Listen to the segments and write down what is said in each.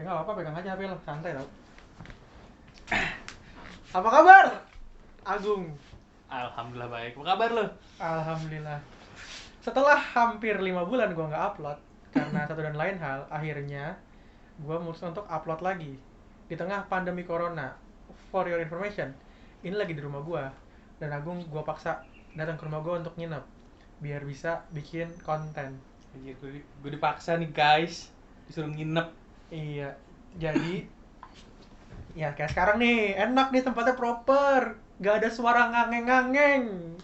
Ya nggak apa-apa, pegang aja HP lo, santai tau. Apa kabar, Agung? Alhamdulillah baik. Apa kabar lo? Alhamdulillah. Setelah hampir 5 bulan gua nggak upload karena satu dan lain hal, akhirnya gua memutuskan untuk upload lagi di tengah pandemi corona. For your information, ini lagi di rumah gua dan Agung gua paksa datang ke rumah gua untuk nginep biar bisa bikin konten. Anjir, gue dipaksa nih guys, disuruh nginep. Iya, jadi ya kayak sekarang nih, enak nih tempatnya proper, gak ada suara ngangeng-ngangeng.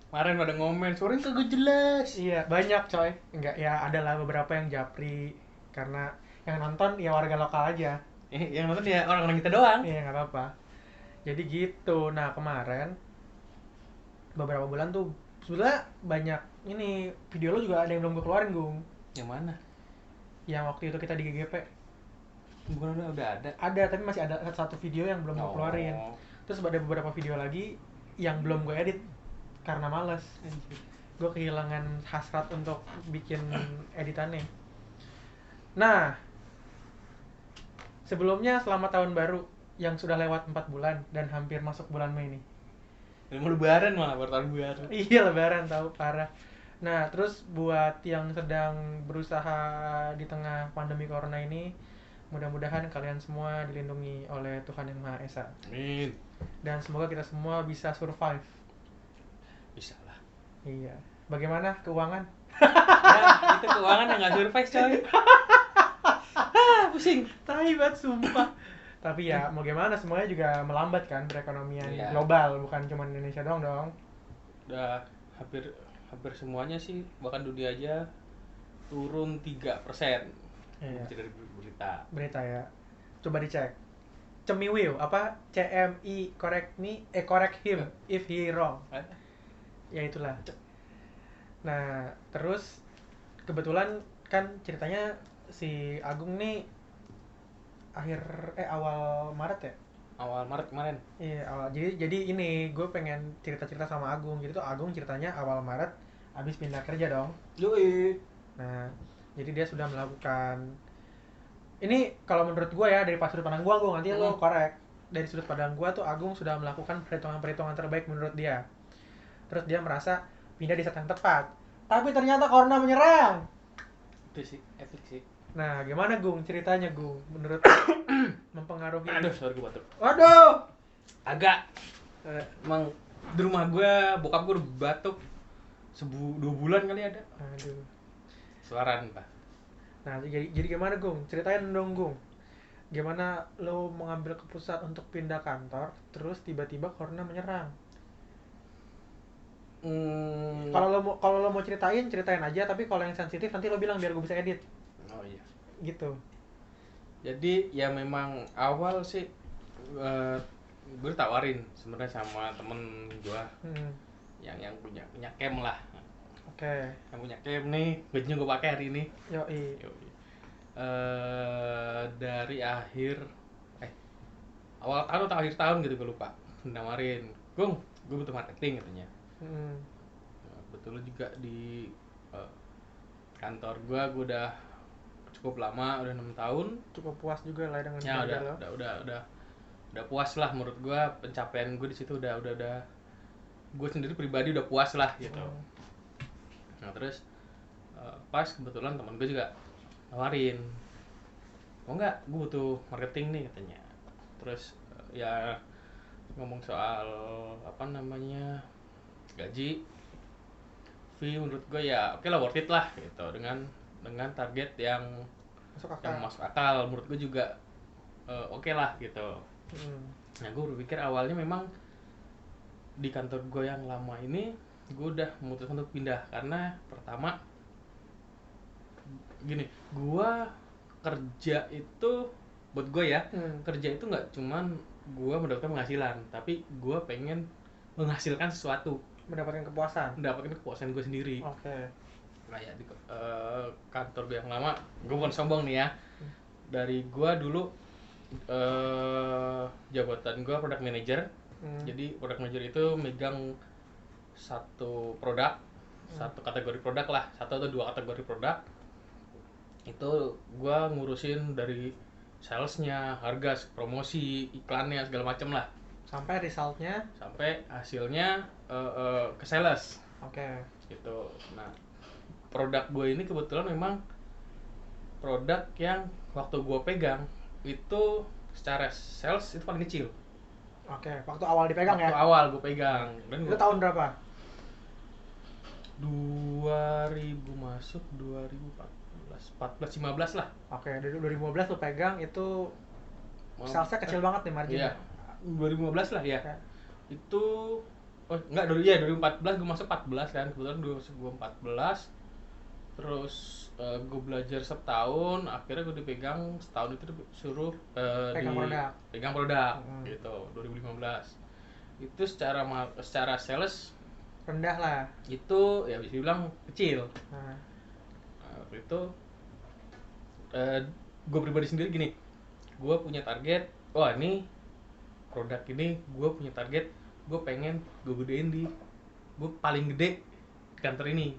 Kemarin pada ngomen, suaranya kagak jelas. Iya, banyak coy. Enggak, ya ada lah beberapa yang japri karena yang nonton ya warga lokal aja. Yang nonton ya orang-orang kita doang. Iya, nggak apa-apa. Jadi gitu. Nah, kemarin beberapa bulan tuh sebenarnya banyak ini video lo juga ada yang belum gue keluarin, Gung. Yang mana? Yang waktu itu kita di GGP. Bukan udah ada. Ada, tapi masih ada satu video yang belum gue keluarin. Terus ada beberapa video lagi yang belum gue edit karena males. Anjir. Gue kehilangan hasrat untuk bikin editannya. Nah, sebelumnya selamat tahun baru yang sudah lewat 4 bulan dan hampir masuk bulan Mei nih. Udah mau lebaran malah baru tahun baru. Iya, lebaran tahu, parah. Nah, terus buat yang sedang berusaha di tengah pandemi corona ini, mudah-mudahan kalian semua dilindungi oleh Tuhan Yang Maha Esa. Amin. Dan semoga kita semua bisa survive. Bisa lah. Iya. Bagaimana keuangan? Ya, itu keuangan yang nggak survive coy. Pusing. Tai banget sumpah. Tapi ya mau gimana, semuanya juga melambat kan perekonomian Iya. global, bukan cuma Indonesia doang dong. Udah hampir semuanya sih, bahkan dunia aja turun 3%. Iya. Baca dari berita. Berita ya. Coba dicek. Cemiwiu apa CMI correct me correct him if he wrong. Ya itulah. Nah, terus kebetulan kan ceritanya si Agung nih awal Maret ya? Awal Maret kemarin. Iya, awal. Jadi ini gue pengen cerita-cerita sama Agung. Jadi tuh Agung ceritanya awal Maret habis pindah kerja dong. Yoi. Nah, jadi dia sudah melakukan ini kalau menurut gue ya dari sudut pandang gue nanti lo korek. Dari sudut pandang gue tuh Agung sudah melakukan perhitungan-perhitungan terbaik menurut dia. Terus dia merasa pindah di saat yang tepat. Tapi ternyata corona menyerang. Itu sih efek sih. Nah, gimana Gung ceritanya Gung? Menurut mempengaruhi. Aduh, sorry gue batuk. Waduh. Agak. Emang di rumah gue bokap gue udah batuk 2 bulan kali ada. Aduh. Suaran pak. Nah, jadi gimana Gung? Ceritain dong Gung. Gimana lo mengambil keputusan untuk pindah kantor, terus tiba-tiba corona menyerang? Kalau lo mau ceritain aja, tapi kalau yang sensitif nanti lo bilang biar gue bisa edit. Oh iya. Gitu. Jadi ya memang awal sih gue tawarin sebenarnya sama temen gue yang punya camp lah. Oke. Yang punya camp nih, bajunya gue pakai hari ini. Yoi. Dari awal tahun atau akhir tahun gitu gue lupa, nawarin, Gung, gue butuh marketing katanya. Nah, betul juga di kantor gue udah cukup lama, udah 6 tahun. Cukup puas juga lah dengan ya kerja lo. udah puas lah menurut gue, pencapaian gue di situ udah gue sendiri pribadi udah puas lah gitu. Nah terus pas kebetulan teman gue juga nawarin, mau nggak, gue butuh marketing nih katanya. Terus ya ngomong soal gaji, fee, menurut gue ya oke lah, worth it lah gitu, dengan target yang masuk akal menurut gue juga oke lah gitu. Nah gue berpikir awalnya memang di kantor gue yang lama ini gue udah memutuskan untuk pindah karena pertama gini, gue kerja itu buat gue ya, kerja itu nggak cuman gue mendapatkan penghasilan, tapi gue pengen menghasilkan sesuatu, mendapatkan kepuasan gue sendiri. Oke. Kayak di kantor gue yang lama, gue bukan sombong nih ya, dari gue dulu jabatan gue product manager. Jadi product manager itu megang satu produk, satu kategori produk lah, 1 atau 2 kategori produk. Itu gue ngurusin dari salesnya, harga, promosi, iklannya, segala macem lah, Sampai resultnya. sampai hasilnya ke sales Oke. gitu. Nah, produk gue ini kebetulan memang produk yang waktu gue pegang itu secara sales itu paling kecil. Oke, waktu awal dipegang Waktu ya. awal gue pegang dan Itu tahun berapa? 2000 masuk 2014 14 15 lah. Oke, dari 2015 lu pegang itu salesnya kecil banget nih marginnya. Iya, 2015 lah ya. Oke. Itu enggak, 2014 gue masuk 14 kan, kebetulan gue 14. Terus gue belajar setahun, akhirnya gue dipegang setahun itu disuruh pegang produk gitu 2015. Itu secara sales Rendah lah. itu ya bisa dibilang kecil. Nah, Waktu itu gue pribadi sendiri gini, gue punya target, wah ini produk ini gue punya target, gue pengen gue gedein gue paling gede di kantor ini.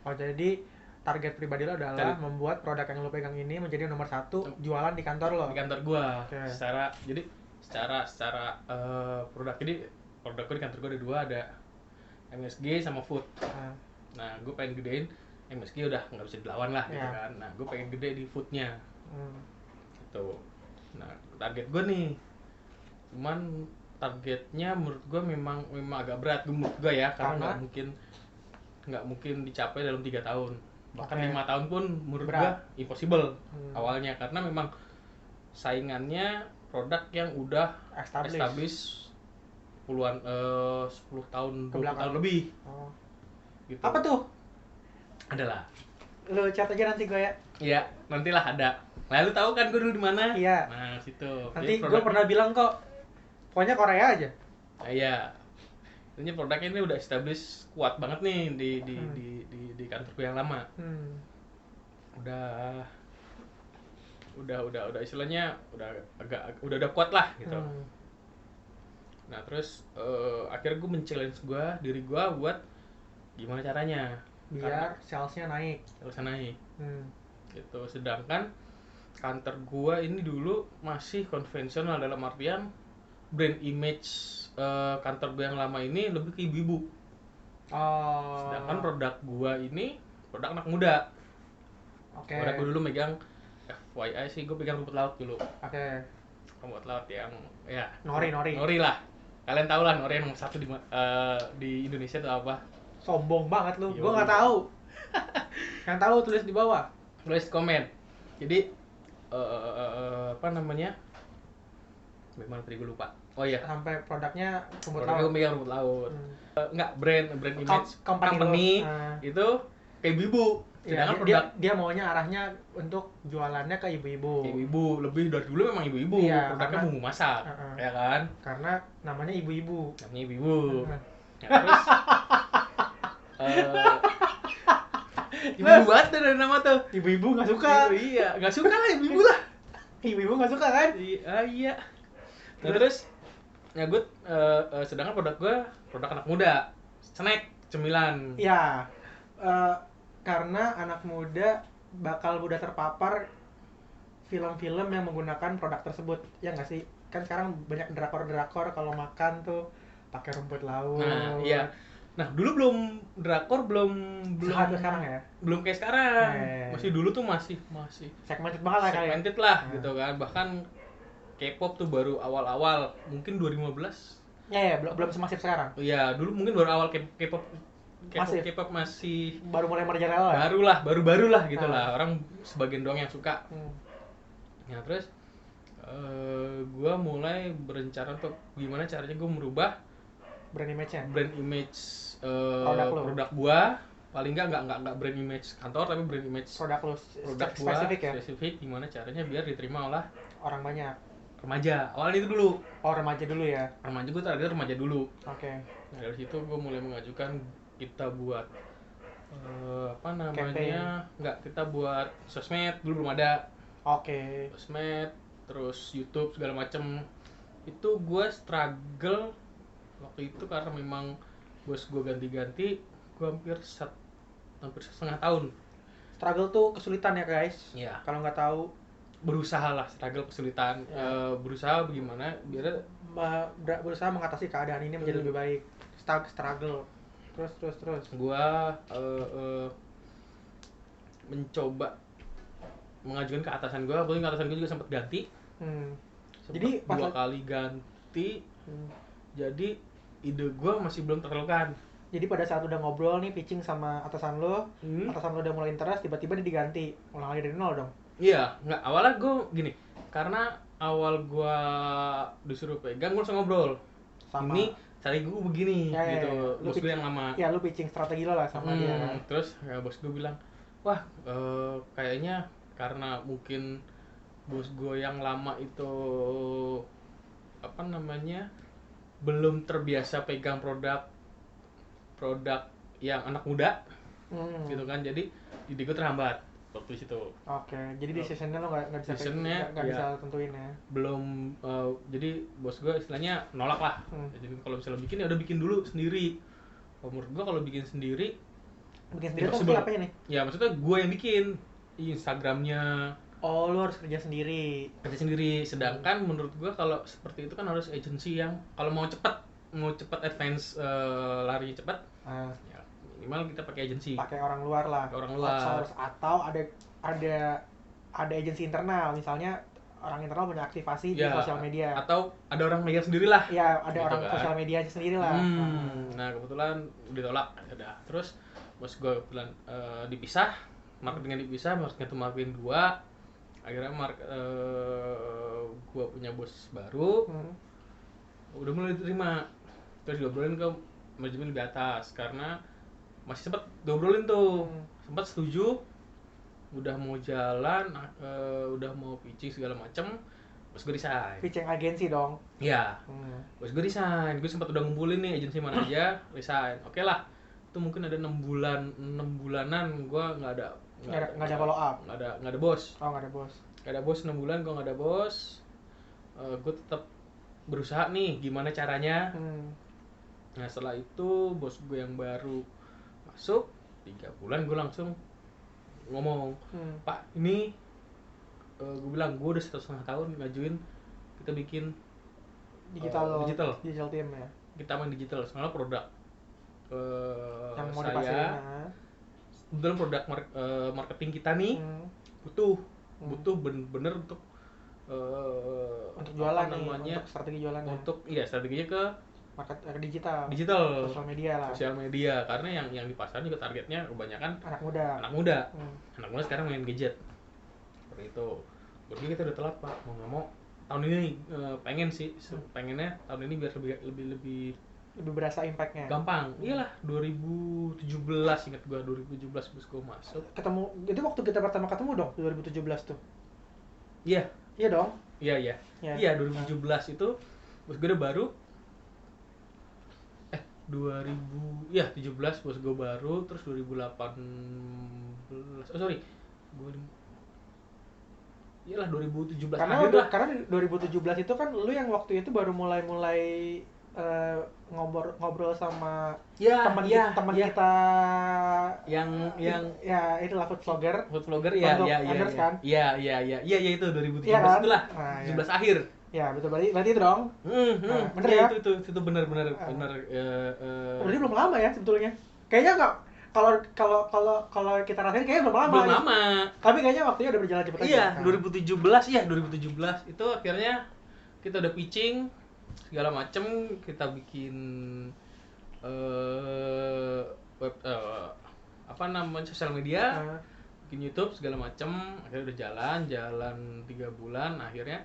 oh jadi target pribadi lo adalah membuat produk yang lo pegang ini menjadi nomor 1 jualan di kantor lo. Di kantor gue. Okay. Secara produk ini, produk gue di kantor gue ada 2, ada MSG sama food. Nah, gue pengen gedein MSG, udah nggak bisa dilawan lah gitu kan. Nah, gue pengen gede di foodnya. Gitu. Nah, target gue nih, cuman targetnya menurut gue memang agak berat menurut gue ya, karena nggak mungkin dicapai dalam 3 tahun, bahkan 5 tahun pun menurut gue impossible awalnya, karena memang saingannya produk yang udah established puluhan 10 tahun 20 tahun lebih. Gitu. Apa tuh? Adalah. Lu chat aja nanti gue ya. Iya, nantilah ada. Nah, lu tahu kan gue dulu di mana? Iya. Nah, situ. Nanti gue pernah bilang kok. Pokoknya Korea aja. Nah, iya. Ini produknya ini udah established kuat banget nih di kantor gue yang lama. Udah istilahnya udah kuat lah gitu. Nah, terus akhirnya gue men-challenge diri gue buat gimana caranya biar salesnya naik. Gitu. Sedangkan kantor gue ini dulu masih konvensional, dalam artian brand image kantor gue yang lama ini lebih ke ibu-ibu. Sedangkan produk gue ini produk anak muda. Produk gue dulu megang, FYI sih, gue pegang rumput laut dulu. Rumput laut yang ya nori lah. Kalian tahu lah nori yang nomor 1 di Indonesia itu apa? Sombong banget lu, gue nggak tahu. Yang tahu tulis di bawah. Tulis komen. Jadi apa namanya? Memang tadi gue lupa. Oh iya. Sampai produknya rumput laut. Produknya gue megang rumput laut. Enggak, brand image company itu kayak ibu. Sedangkan dia maunya arahnya untuk jualannya ke ibu-ibu. Ibu-ibu, lebih dari dulu memang ibu-ibu. Iya, produknya bumbu masak, ya kan? Karena namanya ibu-ibu. Ya, terus ibu banget tuh dari nama tuh. Ibu-ibu nggak suka. Iya, nggak suka lah ibu-ibu lah. Ibu-ibu nggak suka kan? Iya. Nah, terus ya gue sedangkan produk gue produk anak muda, snack, cemilan. Iya. Karena anak muda bakal mudah terpapar film-film yang menggunakan produk tersebut, ya nggak sih? Kan sekarang banyak drakor kalau makan tuh pakai rumput laut. Nah, iya. Nah, dulu drakor belum sekarang ya. Belum kayak sekarang. Masih dulu tuh masih segmented banget lah kali. Segmented lah gitu kan. Bahkan K-pop tuh baru awal-awal, mungkin 2015. Ya, belum semasif sekarang. Iya, dulu mungkin baru awal K-pop masih baru mulai merajalela. Baru lah gitu lah. Orang sebagian doang yang suka. Ya, terus gua mulai berencana untuk gimana caranya gua merubah brand image produk gua, paling nggak brand image kantor, tapi brand image produk lu spesifik gimana caranya biar diterima oleh orang banyak. Remaja, awalnya itu dulu. Remaja dulu ya. Remaja, gue targetnya remaja dulu. Nah, dari situ gue mulai mengajukan kita buat kita buat sosmed, dulu belum ada. Sosmed, terus YouTube segala macem. Itu gue struggle waktu itu karena memang bos gue ganti-ganti, gue hampir setengah tahun. Struggle tuh kesulitan ya guys. Iya. Kalau nggak tahu, berusaha lah, struggle, kesulitan, berusaha bagaimana biar berusaha mengatasi keadaan ini menjadi lebih baik. Struggle terus gua mencoba mengajukan ke atasan gua, kebetulan atasan gua juga sempat ganti. Sempet Jadi pas 2 kali ganti. Jadi ide gua masih belum tersalurkan. jadi pada saat udah ngobrol nih pitching sama atasan lo, atasan lo udah mulai interest, tiba-tiba dia diganti, ulang lagi dari nol dong. Iya, nggak, awalnya gue gini, karena awal gua disuruh pegang, gue langsung ngobrol. Sama. Ini cari gue begini, Ya, gitu. lu Bos gue yang lama. Ya, lu pitching strategi lo lah sama dia kan. Terus ya, bos gue bilang, wah kayaknya karena mungkin bos gue yang lama itu apa namanya belum terbiasa pegang produk yang anak muda, gitu kan. Jadi ide gue terhambat waktu situ. Oke, jadi decision-nya lo nggak bisa Decision-nya, nggak ya, bisa tentuin ya. Belum jadi bos gue istilahnya nolak lah. Jadi kalau misalnya bikin ya udah bikin dulu sendiri. Menurut gue kalau bikin sendiri tuh maksudnya apa ini? ya maksudnya gue yang bikin Instagramnya. Oh, lu harus kerja sendiri. Sedangkan menurut gue kalau seperti itu kan harus agency yang kalau mau cepat advance, lari cepat, ya minimal kita pakai agency. Pakai orang luar lah. Atau ada agensi internal, misalnya orang internal punya aktivasi di sosial media. Atau ada orang megang sendiri lah. Ya, ada gitu orang kan. sosial media sendiri lah. Nah kebetulan ditolak, udah. Terus bos gue bilang dipisah, marketingnya dipisah, marketing 2. Akhirnya gue punya bos baru, udah mulai diterima. Terus diobrolin ke manajemen lebih atas, karena masih sempat diobrolin tuh, sempat setuju, udah mau jalan, udah mau pitching segala macem, bos gue resign. Pitching agensi dong. Iya, bos gue resign. Gue sempat udah ngumpulin nih agensi mana aja, resign. Oke lah, itu mungkin ada 6 bulanan gue nggak ada follow up, nggak ada bos. Nggak ada bos 6 bulan gue nggak ada bos. Gue tetap berusaha nih gimana caranya. Nah setelah itu bos gue yang baru masuk 3 bulan, gue langsung ngomong, Pak ini gue bilang gue udah 1,5 tahun ngajuin kita bikin digital team ya. Kita main digital, soalnya produk yang mau saya dalam produk marketing kita nih butuh bener-bener untuk jualan namanya, untuk strategi jualan, untuk strateginya ke market digital sosial media karena yang di pasar juga targetnya kebanyakan anak muda sekarang main gadget seperti itu. Berarti kita udah telat Pak, mau nggak mau tahun ini pengennya tahun ini biar lebih berasa impactnya. Gampang, iyalah 2017 ingat gua 2017 bos gua masuk. Ketemu, itu waktu kita pertama ketemu dong 2017 tuh. Iya dong. Iya 2017 itu bos gua udah baru 17 bos gua baru, terus 2018 iyalah 2017 karena 2017 itu kan lu yang waktu itu baru mulai ngobrol sama teman kita yang ya itulah food vlogger ya kan? Iya itu 2017 ya kan? itulah 17 akhir. Ya betul, berarti itu dong. Bener ya? Itu benar. Berarti belum lama ya sebetulnya. Kayaknya nggak, kalau kita rasain kayaknya belum lama. Tapi kayaknya waktunya udah berjalan cepat aja. 2017 itu akhirnya kita udah pitching segala macem, kita bikin sosial media, bikin YouTube segala macem. Akhirnya udah jalan 3 bulan, akhirnya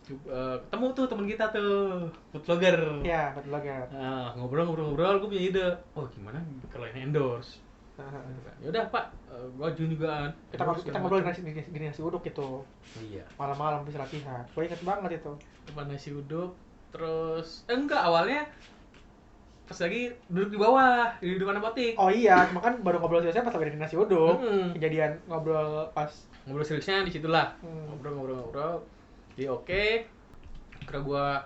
ketemu tuh temen kita tuh food vlogger. Iya, food vlogger. Ngobrol, gue punya ide. Oh gimana kalau ini endorse? Ya udah Pak, gue ajuin juga. Kita ngobrol di nasi uduk gitu. Iya. Malam-malam habis latihan. Gue inget banget itu. Depan nasi uduk, terus enggak, awalnya pas lagi duduk di bawah di depan apotik. Oh iya, cuma kan baru ngobrol seriusnya pas lagi di nasi uduk. Kejadian ngobrol seriusnya di situlah. Ngobrol. Jadi oke. Karena gua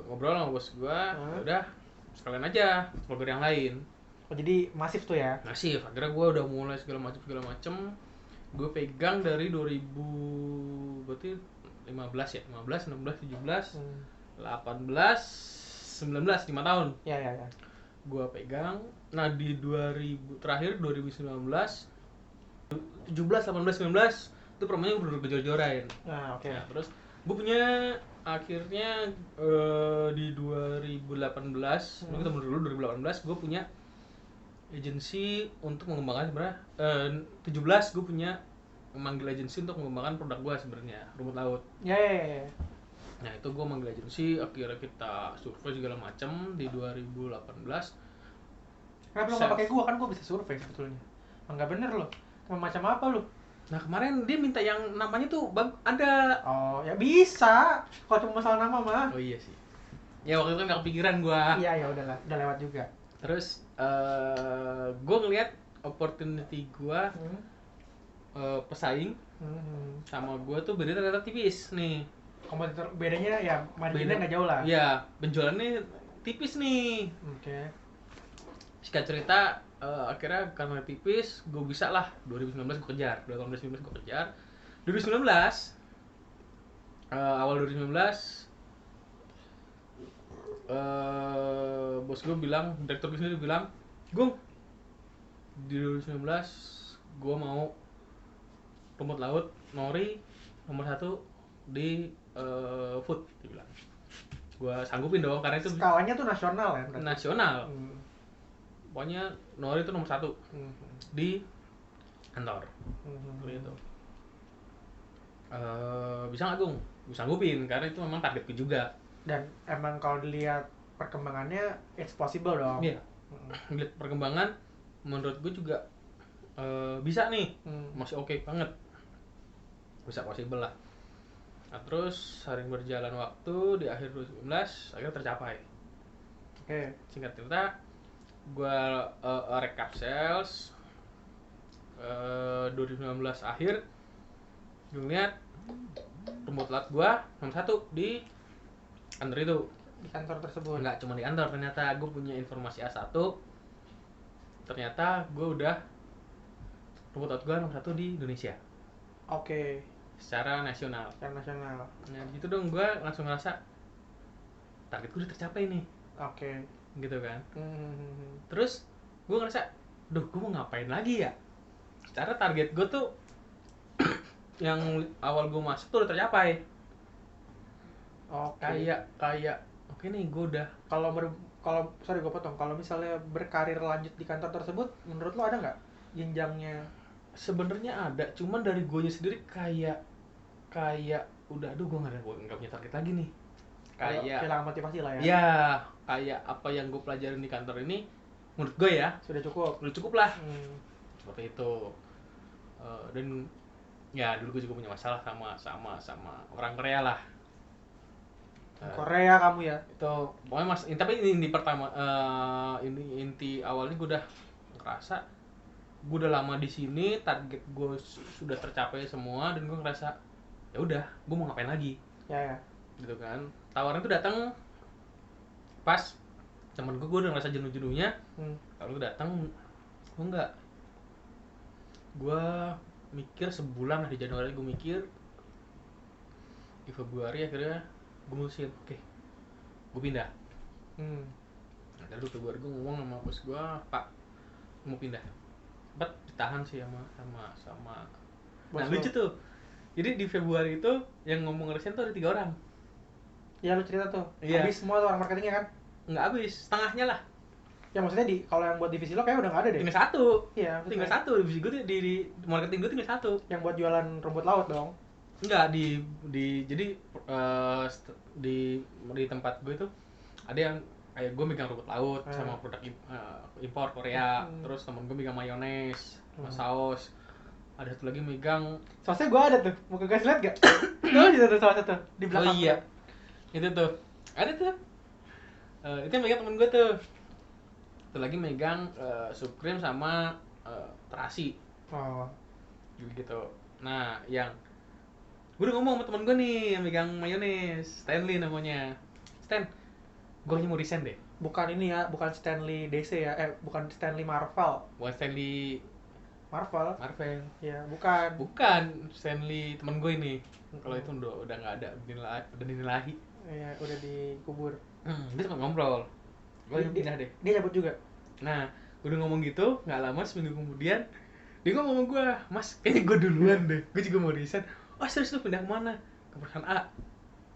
ngobrol sama bos gua, udah sekalian aja vlogger yang lain. Oh jadi masif tuh ya? Masif. Akhirnya gua udah mulai segala macem gue pegang dari 2000 berarti 15 ya, 15, 16, 17, 18, 19, 5 tahun Ya ya ya. gue pegang. Nah di 2000 terakhir 2019, 17, 18, 19 itu permainnya gue bener gejor-jorain. Nah, oke. Nah, terus gue punya akhirnya di 2018, kita mundur dulu 2018 gue punya agensi untuk mengembangkan sebenarnya 17 gue punya memanggil agensi untuk mengembangkan produk gue sebenarnya rumput laut. Ya ya ya. Ya. Nah itu gue manggil agensi, akhirnya kita survei segala macam di 2018. Kenapa lu nggak pakai gua, kan gua bisa survei sebetulnya. Enggak bener lo. Macam apa lu? Nah kemarin dia minta yang namanya tuh ada. Oh ya bisa. Kalau cuma masalah nama mah. Oh iya sih. Ya waktu itu kan gak kepikiran gue. Iya ya udahlah, udah lewat juga. Terus gue ngeliat opportunity gue pesaing sama gue tuh beda ternyata tipis nih. Kompetitor bedanya ya marginnya nggak jauh lah. Iya, penjualannya tipis nih. Oke. Singkat cerita akhirnya karena tipis gue bisa lah 2019 gue kejar, 2019 gue kejar. 2019 awal 2019 bos gue bilang, direktur gue sendiri bilang, Gung, di 2019 gue mau rumput laut nori nomor 1 di food, dia bilang. Gue sanggupin dong karena itu Skalanya tuh nasional ya berarti? Nasional. Pokoknya nori itu nomor 1 di kantor. Gitu. Bisa nggak Gung? Gue sanggupin karena itu memang targetku juga. Dan emang kalau dilihat perkembangannya it's possible dong. Iya. Lihat perkembangan menurut gue juga bisa nih. Masih oke banget. Bisa possible lah. Nah, terus sering berjalan waktu di akhir 2019 akhirnya tercapai. Oke. Singkat cerita, gue recap sales 2019 akhir, gue lihat rumput laut gue nomor 1 di kantor itu. Di kantor tersebut? Enggak cuma di kantor, ternyata gue punya informasi A1. Ternyata gue udah rumput laut gue nomor 1 di Indonesia. Oke. Secara nasional. Secara nasional. Nah gitu dong, gue langsung ngerasa target gue udah tercapai nih. Oke. Gitu kan. Terus gue ngerasa, duh gue mau ngapain lagi ya? Secara target gue tuh yang awal gue masuk tuh udah tercapai. Oke. Kayak oke nih gue udah. Kalau sorry gue potong. Kalau misalnya berkarir lanjut di kantor tersebut, menurut lo ada nggak jenjangnya? Sebenarnya ada, cuman dari gue sendiri kayak udah, aduh gue nggak punya target lagi nih. Kayak kehilangan motivasi lah ya. Ya, kayak apa yang gue pelajarin di kantor ini, menurut gue ya sudah cukup lah. Seperti itu. Dan ya dulu gue juga punya masalah sama orang Korea lah. Korea kamu ya? Itu pokoknya tapi ini pertama inti awalnya gue udah ngerasa gue udah lama di sini, target gue sudah tercapai semua, dan gue ngerasa ya udah, gue mau ngapain lagi? Ya. Gitu kan. Tawaran itu datang pas temen gue udah ngerasa jenuh-jenuhnya. Kalau datang, gue enggak. Gue mikir sebulan lah, di Januari gue mikir, di Februari akhirnya gue mutusin, oke, gue pindah. Nah, lalu Februari gue ngomong sama bos gue, Pak, gue mau pindah. Sempat ditahan sih sama nah lucu tuh. Jadi di Februari itu yang ngomong resign tuh ada 3 orang. Iya, lu cerita tuh. Iya. Habis semua tuh orang marketingnya kan? Nggak habis, setengahnya lah. Ya maksudnya kalau yang buat divisi lo kayak udah nggak ada deh. Tinggal 1. Iya, tinggal 1 divisi gue di marketing gue tinggal 1. Yang buat jualan rumput laut dong. Enggak, jadi di tempat gue itu ada yang kayak gue megang rumput laut sama produk impor Korea. Terus temen gue megang mayones, saus. Ada satu lagi megang sausnya gue ada tuh. Mau ke guys lihat gak? Tuh di satu salah satu di belakang. Oh iya. Itu tuh. Ada tuh. Itu yang megang temen gue tuh. Satu lagi megang Supreme sama terasi. Oh. Gitu. Nah, yang gue udah ngomong sama temen gue nih yang megang mayones, Stanley namanya. Stan, gue hanya mau resign deh. Bukan ini ya, bukan Stanley DC ya, bukan Stanley Marvel. Bukan Stanley Marvel. Ya, bukan. Bukan Stanley temen gue ini. Kalau itu udah nggak ada, udah dinilahi. Iya, udah dikubur. Dia sempat ngobrol. Gue pindah deh. Dia cabut juga. Nah, gue udah ngomong gitu, nggak lama seminggu kemudian dia ngomong sama gue, Mas, kayaknya gue duluan deh. Gue juga mau resign. Oh, serius lu pindah kemana? Ke perusahaan A.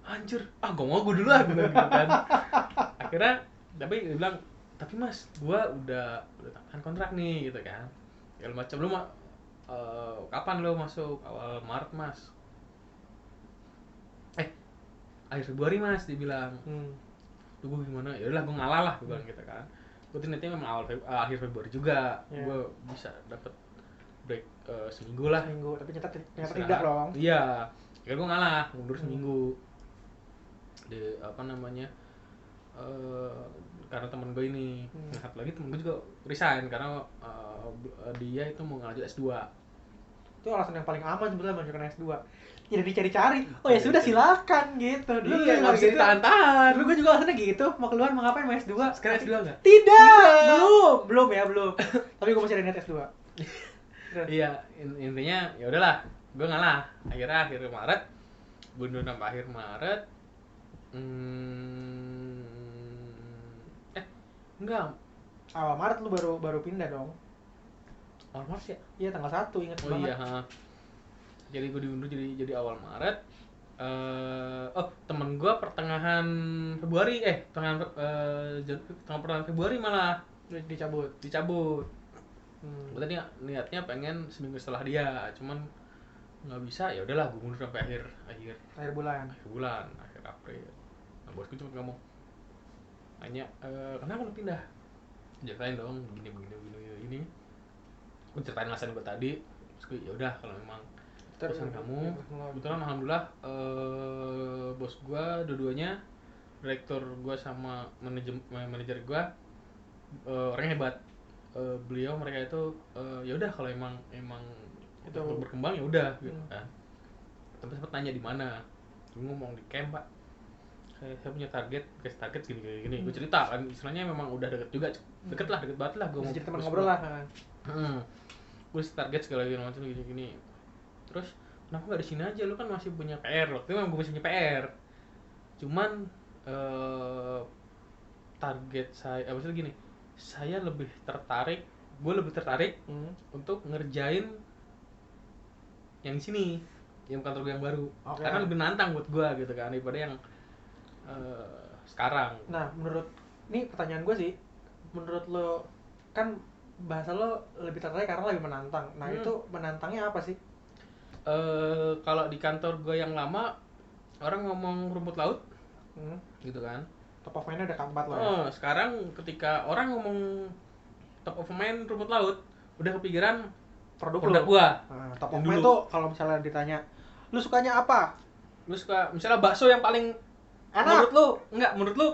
Anjir, gue mau gue duluan gitu kan. Akhirnya, tapi dia bilang, tapi Mas, gue udah tanda kontrak nih gitu kan. Segala macam lu kapan lu masuk? Awal Maret Mas. Akhir Februari Mas, dibilang. Tuh gue gimana? Ya udah gue ngalah lah, gue bilang gitu kan. Gue ternyata memang akhir Februari juga, gue bisa dapat break seminggu lah. Tapi ternyata tidak dong. Iya, ya gue ngalah, mundur seminggu. Di karena temen gue ini, satu lagi temen gue juga resign karena dia itu mau ngajar S2. Itu alasan yang paling aman sebetulnya melanjutkan S2. Jadi dicari-cari. Oh ya sudah, silakan gitu. Dulu nggak bisa ditahan-tahan. Dulu gue juga alasannya gitu. Mau keluar mau ngapain, mau S2? Sekarang S2 nggak? Tidak. Belum. Tapi gue masih ada niat S2. Iya, intinya ya udahlah, gue ngalah. Akhir Maret, gue nunggu sampai akhir Maret. Enggak. Awal Maret lu baru pindah dong. Awal Maret ya? Iya, tanggal 1, ingat banget. Iya, jadi gue diundur jadi awal Maret. Temen gue pertengahan Februari malah dicabut. Gue tadi niatnya pengen seminggu setelah dia, cuman nggak bisa. Ya udahlah, gue mundur sampai akhir bulan, akhir April. Nah, bosku cuma ngomong, nanya, kenapa lu pindah? Ceritain dong, begini. Gue ceritain alasan gue tadi. Terus gue, ya udah kalau memang perusahaan kamu. Kebetulan alhamdulillah bos gue dua-duanya, direktur gue sama manajer gue, orangnya hebat. Mereka itu ya udah kalau emang itu berkembang ya udah gitu kan. Tapi sempat nanya di mana, gue ngomong di camp Pak, saya punya target gini. Gue cerita kan, istilahnya memang udah deket banget lah gue mau jadi teman ngobrol lah. Gue target segala macam gini. Terus kenapa nggak di sini aja, lu kan masih punya PR. Waktu itu memang gue masih punya PR, cuman target saya maksudnya gini, gue lebih tertarik untuk ngerjain yang di sini, yang kantor gue yang baru. Karena lebih nantang buat gue gitu kan, daripada yang sekarang. Nah, ini pertanyaan gue sih, menurut lo kan bahasa lo lebih tertarik karena lebih menantang. Nah, itu menantangnya apa sih? Kalau di kantor gue yang lama, orang ngomong rumput laut, gitu kan. Top of mind-nya udah keempat lo ya? Sekarang ketika orang ngomong top of mind rumput laut, udah kepikiran produk gua. Top of mind tuh kalau misalnya ditanya, lu sukanya apa? Lu suka misalnya bakso yang paling enak. Menurut lu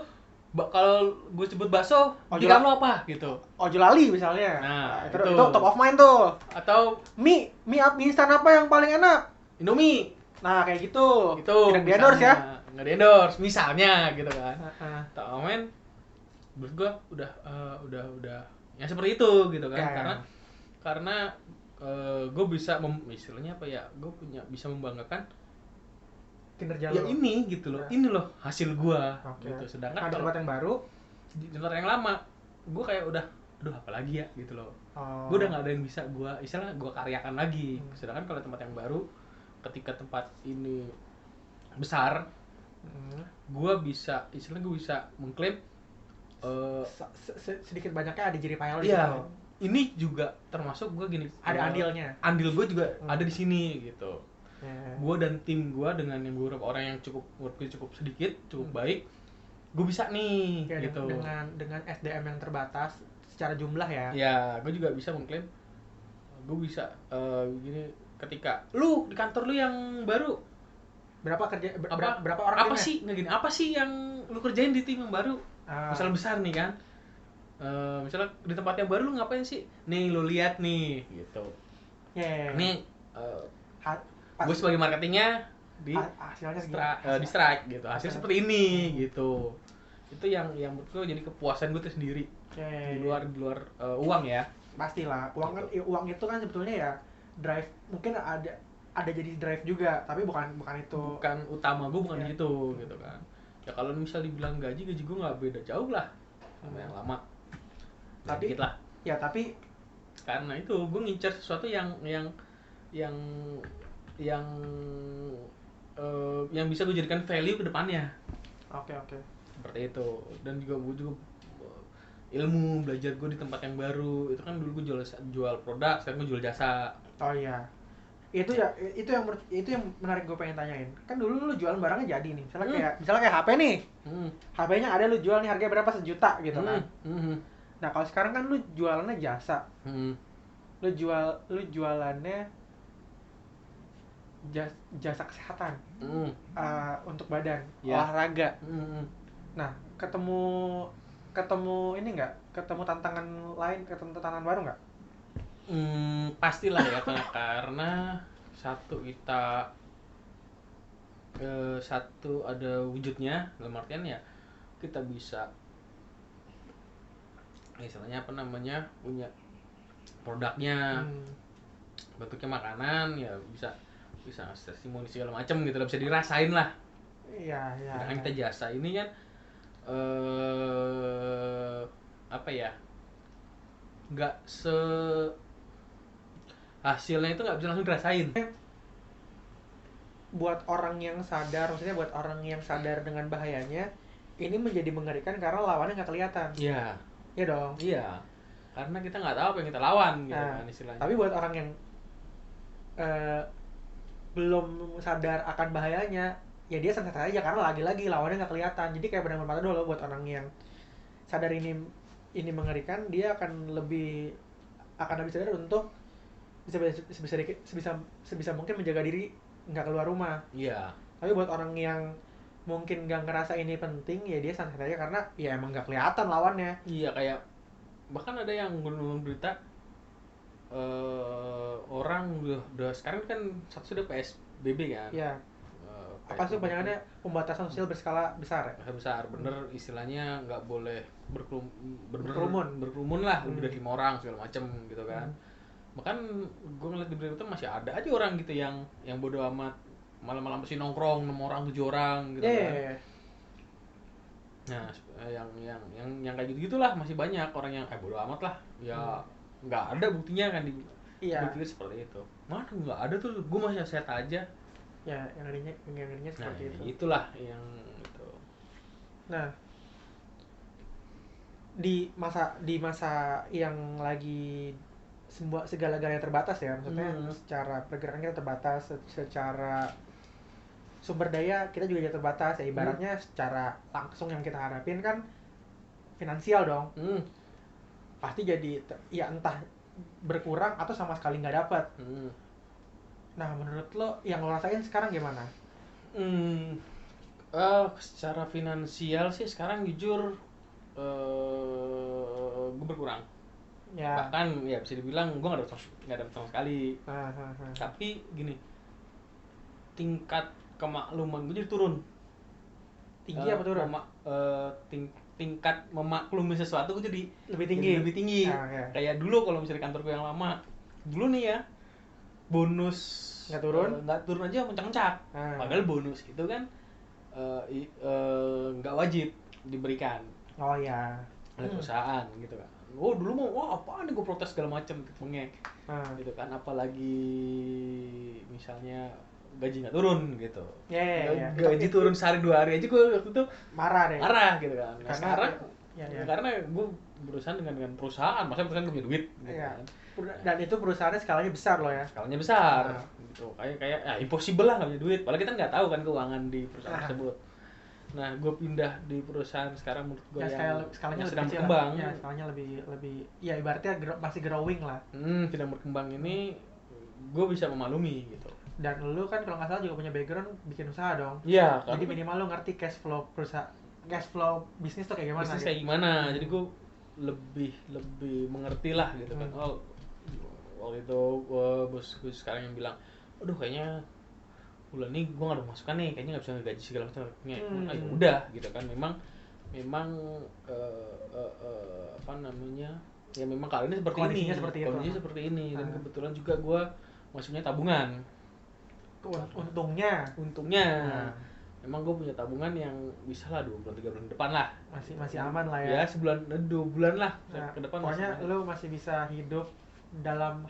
kalau gue sebut bakso, pikiran lu apa gitu? Ojo lali misalnya. Nah, itu top of mind tuh. Atau mie instan apa yang paling enak? Indomie. Nah, kayak gitu. Tidak di-endorse ya? Nggak di-endorse misalnya gitu kan. Top of mind menurut gua udah yang seperti itu gitu kan. Karena gue bisa istilahnya apa ya, gue bisa membanggakan kinerja ya lo. Ini gitu loh, ini loh hasil gue gitu. Sedangkan ada tempat yang baru, di tempat yang lama gue kayak udah apa lagi ya gitu loh. Gue udah nggak ada yang bisa gue karyakan lagi. Sedangkan kalau tempat yang baru, ketika tempat ini besar, gue bisa mengklaim sedikit banyaknya ada jerih payah di situ. Iya. Ini juga termasuk gue gini, ada andilnya. Andil gue juga ada di sini gitu. Gue dan tim gue dengan yang beberapa orang yang cukup sedikit, cukup baik, gue bisa nih gitu. Dengan SDM yang terbatas secara jumlah ya. Ya, gue juga bisa mengklaim gue bisa gini, ketika lu di kantor lu yang baru berapa orang apa sih nggak gini, apa sih yang lu kerjain di tim yang baru, misalnya besar nih kan, misalnya di tempat yang baru lu ngapain sih nih, lu lihat nih gitu. Nih gue sebagai marketingnya di strike gitu, hasil seperti ini gitu. Itu yang menurut gue jadi kepuasan gue tersendiri. Di luar uang ya. pastilah. Uang kan Gitu. uang itu kan sebetulnya ya drive, mungkin ada jadi drive juga, tapi bukan itu. Bukan utama gue, bukan Ya. di situ gitu kan. Ya kalau misal dibilang gaji gue nggak beda jauh lah sama yang lama. Tapi Dikit lah. ya tapi Karena itu gue ngincer sesuatu yang yang yang yang bisa gue jadikan value ke depannya. oke. Seperti itu. Dan juga gue juga ilmu belajar gue di tempat yang baru. Itu kan dulu gue jual produk, sekarang gue jual jasa. Oh iya. Itu yang menarik gue pengen tanyain. Kan dulu lu jualan barangnya jadi nih. Misalnya kayak HP nih. HP-nya ada lu jual nih harganya berapa, 1 juta gitu kan. Nah, kalau sekarang kan lu jualannya jasa. Lu jualannya jasa kesehatan. Untuk badan, olahraga. Nah, ketemu ini enggak? Ketemu tantangan lain, ketemu tantangan baru enggak? Pastilah ya, karena satu ada wujudnya, dalam artian ya kita bisa istilahnya punya produknya, bentuknya makanan ya, bisa testimoni segala macam gitu lah, bisa dirasain lah. Iya. Sedangkan kita jasa ini kan apa ya, nggak hasilnya itu nggak bisa langsung dirasain. Buat orang yang sadar dengan bahayanya, ini menjadi mengerikan karena lawannya nggak kelihatan. Iya. Iya dong. Iya. Karena kita nggak tahu apa yang kita lawan gitu kan istilahnya. Tapi buat orang yang belum sadar akan bahayanya, ya dia santai aja karena lagi-lagi lawannya nggak kelihatan. Jadi kayak pedang bermata dua loh buat orang yang sadar ini mengerikan, dia akan lebih sadar untuk sebisa mungkin menjaga diri nggak keluar rumah. Iya. Tapi buat orang yang mungkin nggak ngerasa ini penting, ya dia santai aja karena ya emang nggak kelihatan lawannya. Iya, kayak bahkan ada yang ngeluarin berita orang udah sekarang kan sudah PSBB kan. Iya. Apa sih kebanyakannya pembatasan sosial berskala besar ya? Besar, bener istilahnya nggak boleh berkerumun lah, lebih dari 5 orang segala macem gitu kan. Bahkan gue ngeliat di berita masih ada aja orang gitu yang bodo amat, malam-malam pasti nongkrong 6 orang 7 orang gitu kan. Nah, yang kayak gitu-gitulah masih banyak orang yang bodo amat lah. Ya nggak ada buktinya kan berpikir seperti itu. Mana nggak ada tuh, gue masih sehat aja. Ya, yang ngerinya seperti itu. Itulah yang itu. Nah, di masa yang lagi segala-galanya terbatas ya, maksudnya secara pergerakan kita terbatas, secara sumber daya kita juga jadi terbatas ya, ibaratnya secara langsung yang kita harapin kan finansial dong. Pasti jadi ya entah berkurang atau sama sekali nggak dapat. Nah, menurut lo yang lo rasain sekarang gimana? Secara finansial sih sekarang jujur gue berkurang. Ya. Bahkan ya bisa dibilang gue nggak dapet sama sekali. Tapi gini, tingkat kemakluman gue jadi turun. Tinggi apa turun? Tingkat memaklumi sesuatu gue jadi lebih tinggi. Kayak dulu kalau misalnya kantor gue yang lama, dulu nih ya, bonus nggak turun aja mencak-mencak. Padahal bonus itu kan nggak wajib diberikan oleh perusahaan gitu kan. Dulu mau apaan nih, gue protes segala macam mengek gitu kan, apalagi misalnya gaji nggak turun gitu. Gaji turun sehari 2 hari aja gue waktu itu marah gitu kan. Nah, karena gue berurusan dengan perusahaan, maksudnya perusahaan punya duit gitu kan. Dan itu perusahaannya skalanya besar loh ya. Skalanya besar gitu. Kayak ya impossible lah nggak punya duit. Padahal kita nggak tahu kan keuangan di perusahaan tersebut. Nah, gue pindah di perusahaan sekarang menurut gue skalanya sedang lebih berkembang. Ya, skalanya lebih ya ibaratnya masih growing lah. Sedang berkembang ini gue bisa memaklumi gitu. Dan lu kan kalau nggak salah juga punya background bikin usaha dong. Iya. Jadi minimal lu ngerti cash flow bisnis tuh kayak gimana. Bisnis kayak gimana. Jadi gue lebih mengerti lah gitu kan. Waktu itu bos gue sekarang yang bilang, aduh kayaknya bulan ini gue nggak ada masukan nih, kayaknya nggak bisa ngegaji segala macam. Ya udah gitu kan, memang apa namanya, ya memang keadaannya seperti Kondisinya ini. seperti itu. Kondisinya seperti ini dan Ah. kebetulan juga gue maksudnya tabungan. Untungnya Untungnya Nah. emang gue punya tabungan yang bisa lah 2 bulan 3 bulan ke depan lah. masih aman lah Ya ya. sebulan 2 bulan lah Nah, ke depan. pokoknya masih lu masih bisa hidup dalam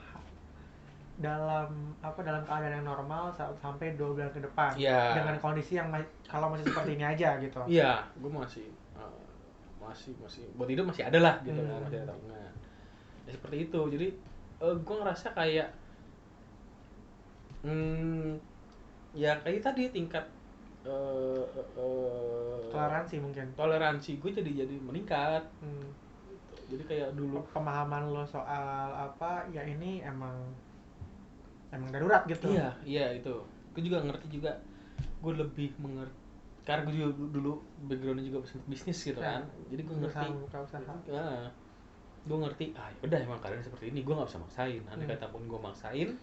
dalam keadaan yang normal sampai 2 bulan ke depan. Iya. Dengan kondisi yang kalau masih seperti ini aja gitu. Iya, gue masih buat hidup masih ada lah gitu kan, masih ada tabungan. Ya seperti itu. Jadi gue ngerasa kayak ya kayak tadi tingkat Toleransi mungkin. toleransi gue jadi meningkat. Jadi kayak dulu Pemahaman lo soal apa ya ini emang darurat gitu. Iya itu. Gue juga ngerti juga. Gue lebih mengerti karena gue juga dulu backgroundnya juga bisnis gitu kan. Jadi gue ngerti. Buka usaha. Nah, gue ngerti. Udah emang keadaan seperti ini. Gue nggak bisa maksain. Andai kata pun gue maksain,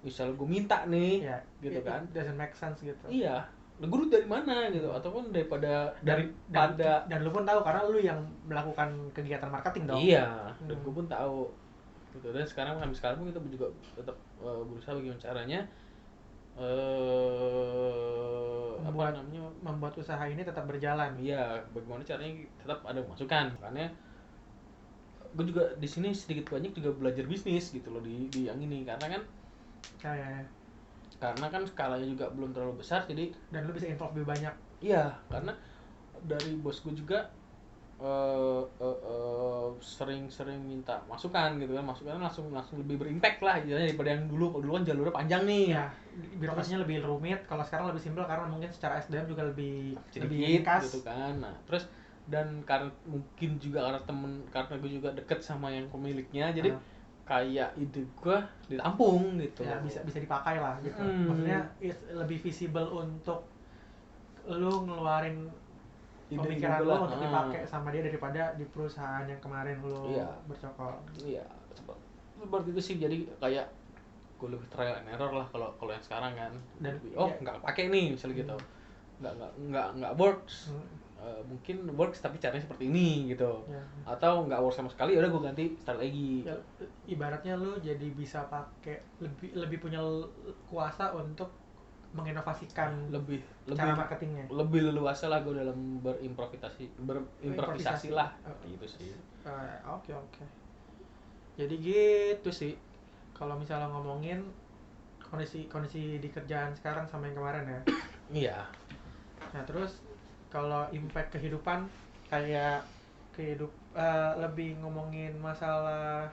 misal gue minta nih, gitu kan. It doesn't make sense gitu. Iya. Gue duit dari mana gitu? Ataupun daripada dan lu pun tahu karena lu yang melakukan kegiatan marketing dong. Iya. Dan gue pun tahu. Gitu. Dan sekarang pun kita juga tetap berusaha bagaimana caranya membuat usaha ini tetap berjalan. Iya, bagaimana caranya tetap ada masukan. Makanya gue juga di sini sedikit banyak juga belajar bisnis gitu loh di yang ini karena kan ya. Karena kan skalanya juga belum terlalu besar jadi dan lu bisa involve lebih banyak. Iya, karena dari bos gue juga sering minta masukan gitu kan, masukan langsung lebih berimpact lah daripada yang dulu. Kalau dulu kan jalurnya panjang nih ya, birokrasinya lebih rumit. Kalau sekarang lebih simpel karena mungkin secara SDM juga lebih ringkas gitu kan. Nah terus dan karena mungkin juga karena gue juga deket sama yang pemiliknya jadi kayak ide gue ditampung gitu ya, bisa dipakai lah gitu. Maksudnya lebih visible untuk lu ngeluarin pemikiran lo untuk dipakai sama dia daripada di perusahaan yang kemarin lo bercokol. Iya, seperti itu sih. Jadi kayak gue lebih trial and error lah kalau yang sekarang kan. Dan nggak pakai nih misalnya gitu, nggak works. Mungkin works tapi caranya seperti ini gitu. Atau nggak works sama sekali, udah gue ganti start lagi. Ya, ibaratnya lo jadi bisa pakai lebih punya kuasa untuk menginovasikan cara marketingnya. Lebih leluasa lah gue dalam berimprovisasi lah gitu sih. Oke. Jadi gitu sih kalau misalnya ngomongin kondisi di kerjaan sekarang sama yang kemarin ya. Iya. Nah terus kalau impact kehidupan kayak lebih ngomongin masalah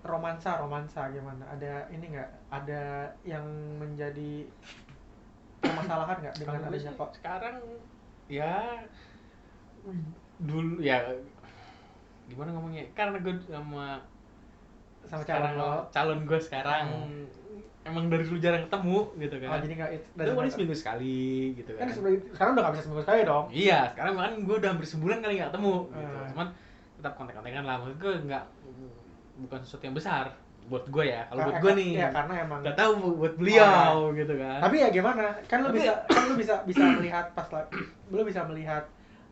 romansa gimana? Ada ini nggak? Ada yang menjadi permasalahan nggak dengan adanya kok? Sekarang ya dulu ya gimana ngomongnya? Karena gue sama calon gue sekarang emang dari dulu jarang ketemu gitu kan. Jadi nggak dari paling seminggu sekali gitu kan. Sekarang udah nggak bisa seminggu sekali dong. Iya, sekarang kan gue udah hampir sebulan kali nggak ketemu gitu. Cuman tetap kontak-kontakan lah. Maksud gue bukan sesuatu yang besar buat gue ya. Kalau buat gue nih. Ya karena emang nggak tahu buat beliau gitu kan. Tapi ya gimana? Kan lu bisa melihat lu bisa melihat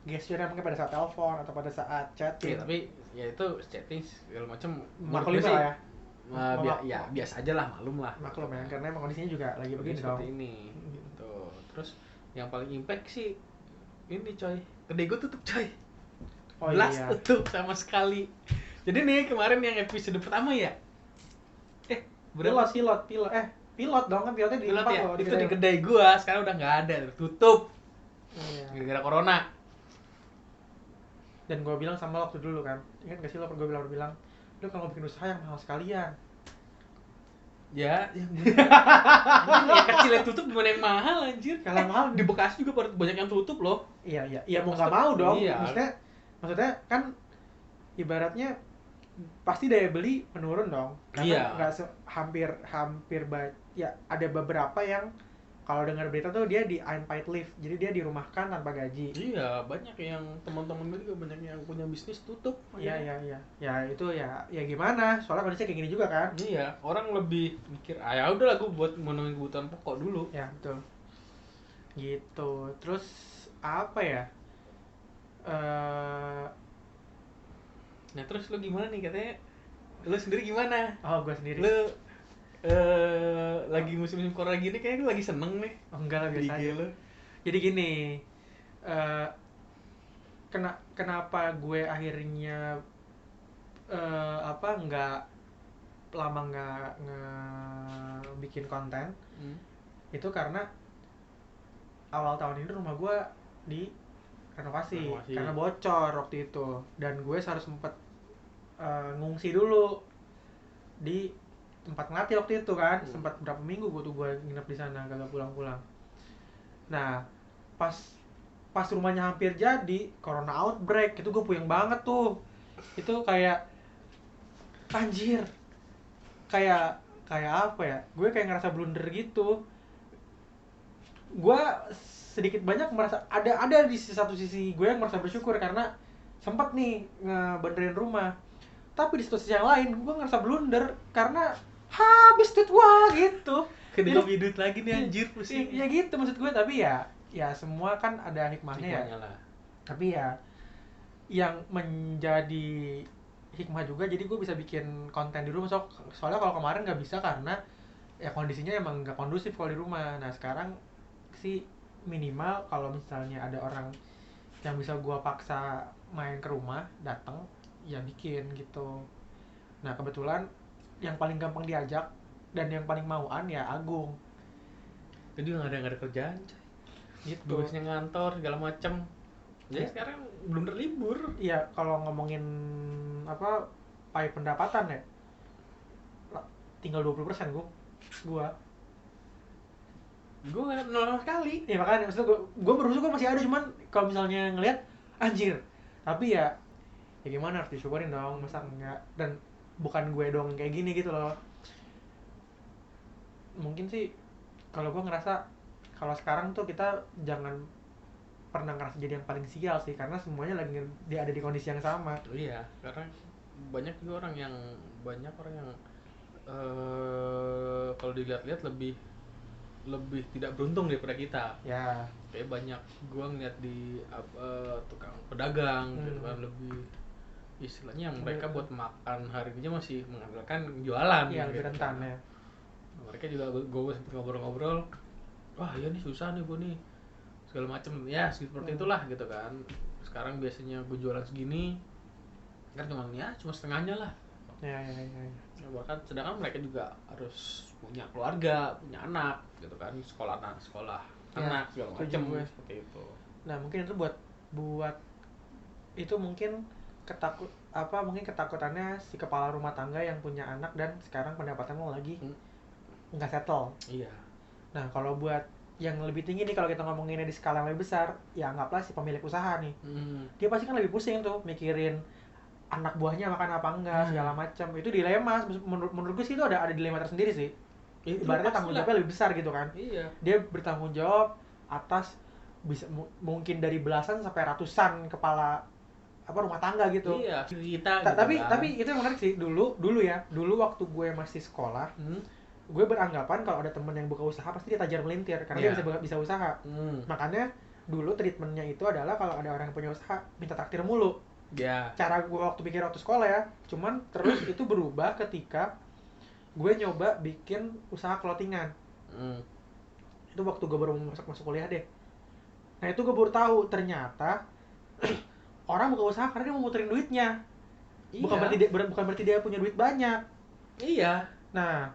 gesturnya mungkin pada saat telepon atau pada saat chatting. Iya, tapi ya itu chatting segala macam maklum lah ya. Biasa aja lah, maklum ya, karena emang kondisinya juga lagi begini dong. Seperti ini. Gitu. Terus yang paling impact sih ini coy, kedai gue tutup coy. Tutup sama sekali. Jadi nih kemarin yang episode pertama ya. Pilot dong kan, pilotnya di pilot ya. Itu di kedai gua, sekarang udah nggak ada, tutup. Gara-gara corona. Dan gua bilang sama lo waktu dulu kan, ingat gak sih lo gua bilang, lo kalau bikin usaha yang mahal sekalian. Ya, yang kecilnya tutup gimana yang mahal anjir? Kalau mahal di Bekasi juga banyak yang tutup loh. Iya, mau nggak mau dong. Iya. Maksudnya kan ibaratnya pasti daya beli menurun dong. Karena nggak hampir ya ada beberapa yang kalau dengar berita tuh dia di unpaid leave, jadi dia dirumahkan tanpa gaji. Iya, banyak yang teman-teman gue juga banyak yang punya bisnis tutup. Iya. Ya itu ya gimana? Soalnya kondisinya kayak gini juga kan. Iya, orang lebih mikir, ya udahlah gue buat memenuhi kebutuhan pokok dulu. Ya betul. Gitu. Terus apa ya? Nah terus lu gimana nih katanya? Lu sendiri gimana? Oh, gue sendiri. Lu lagi musim-musim Korea gini kayaknya lu lagi seneng nih. Oh, enggak lah, Di biasa IG aja. lu. Jadi gini, eh, kenapa gue akhirnya nggak lama nggak bikin konten, itu karena awal tahun ini rumah gue di renovasi karena bocor waktu itu, dan gue harus sempet ngungsi dulu di tempat ngelatih waktu itu kan. Sempat berapa minggu gue nginep di sana, kagak pulang-pulang. Nah, pas rumahnya hampir jadi, corona outbreak, itu gue puyeng banget tuh. Itu kayak anjir, kayak apa ya, gue kayak ngerasa blunder gitu. Gue sedikit banyak merasa ada di satu sisi gue yang merasa bersyukur karena sempat nih ngebenerin rumah, tapi di sisi yang lain gue ngerasa blunder karena habis duit gua gitu. Jadi duit lagi nih anjir, pusing. Ya gitu maksud gue, tapi ya semua kan ada hikmahnya ya. Lah. Tapi ya yang menjadi hikmah juga, jadi gue bisa bikin konten di rumah. Soalnya kalau kemarin nggak bisa karena ya kondisinya emang nggak kondusif kalau di rumah. Nah sekarang sih minimal kalau misalnya ada orang yang bisa gue paksa main ke rumah, datang, ya bikin gitu. Nah kebetulan yang paling gampang diajak dan yang paling mauan ya Agung. Jadi nggak ada kerjaan, coy. Gitu. Tugasnya ngantor segala macem. Jadi sekarang belum berlibur. Iya, kalau ngomongin pay pendapatan ya, tinggal 20% gua. Gue nol sama sekali. Iya makanya maksudnya gua bersyukur masih ada, cuman kalau misalnya ngelihat anjir. Tapi ya gimana, harus disyukurin dong, masa enggak. Dan bukan gue doang yang kayak gini gitu loh. Mungkin sih kalau gue ngerasa kalau sekarang tuh kita jangan pernah ngerasa jadi yang paling sial sih, karena semuanya lagi dia ada di kondisi yang sama. Iya, karena banyak juga orang yang kalau dilihat-lihat lebih tidak beruntung daripada kita. Ya. Kayak banyak gua ngeliat di tukang pedagang gitu kan, lebih istilahnya yang mereka buat makan hari ini masih mengandalkan jualan. Iya, lebih gitu rentan kan. ya. Mereka juga gue sempet ngobrol-ngobrol, wah ya nih susah nih gue nih segala macem ya seperti itulah gitu kan. Sekarang biasanya gue jualan segini kan cuma setengahnya lah. Ya. Bahkan sedangkan mereka juga harus punya keluarga, punya anak gitu kan, sekolah anak Ya, segala macam seperti itu. Nah mungkin itu buat itu mungkin mungkin ketakutannya si kepala rumah tangga yang punya anak dan sekarang pendapatannya lagi nggak settle. Iya. Nah kalau buat yang lebih tinggi nih, kalau kita ngomonginnya di skala yang lebih besar, ya anggaplah si pemilik usaha nih, dia pasti kan lebih pusing tuh mikirin anak buahnya makan apa enggak, segala macam. Itu dilema. Menurut gue sih itu ada dilema tersendiri sih. Ibaratnya tanggung jawabnya lebih besar gitu kan. Iya. Dia bertanggung jawab atas bisa mungkin dari belasan sampai ratusan kepala rumah tangga gitu. Iya. Kita. Tapi itu yang menarik sih. Dulu waktu gue masih sekolah, gue beranggapan kalau ada temen yang buka usaha pasti dia tajar melintir karena dia bisa usaha. Makanya dulu treatmentnya itu adalah kalau ada orang yang punya usaha minta traktir mulu. Ya. Cara gue waktu sekolah ya. Cuman terus itu berubah ketika gue nyoba bikin usaha clothingan. Itu waktu gue baru masuk kuliah deh. Nah itu gue baru tahu ternyata orang buka usaha karena dia mau muterin duitnya. Iya. Bukan berarti dia punya duit banyak. Iya. Nah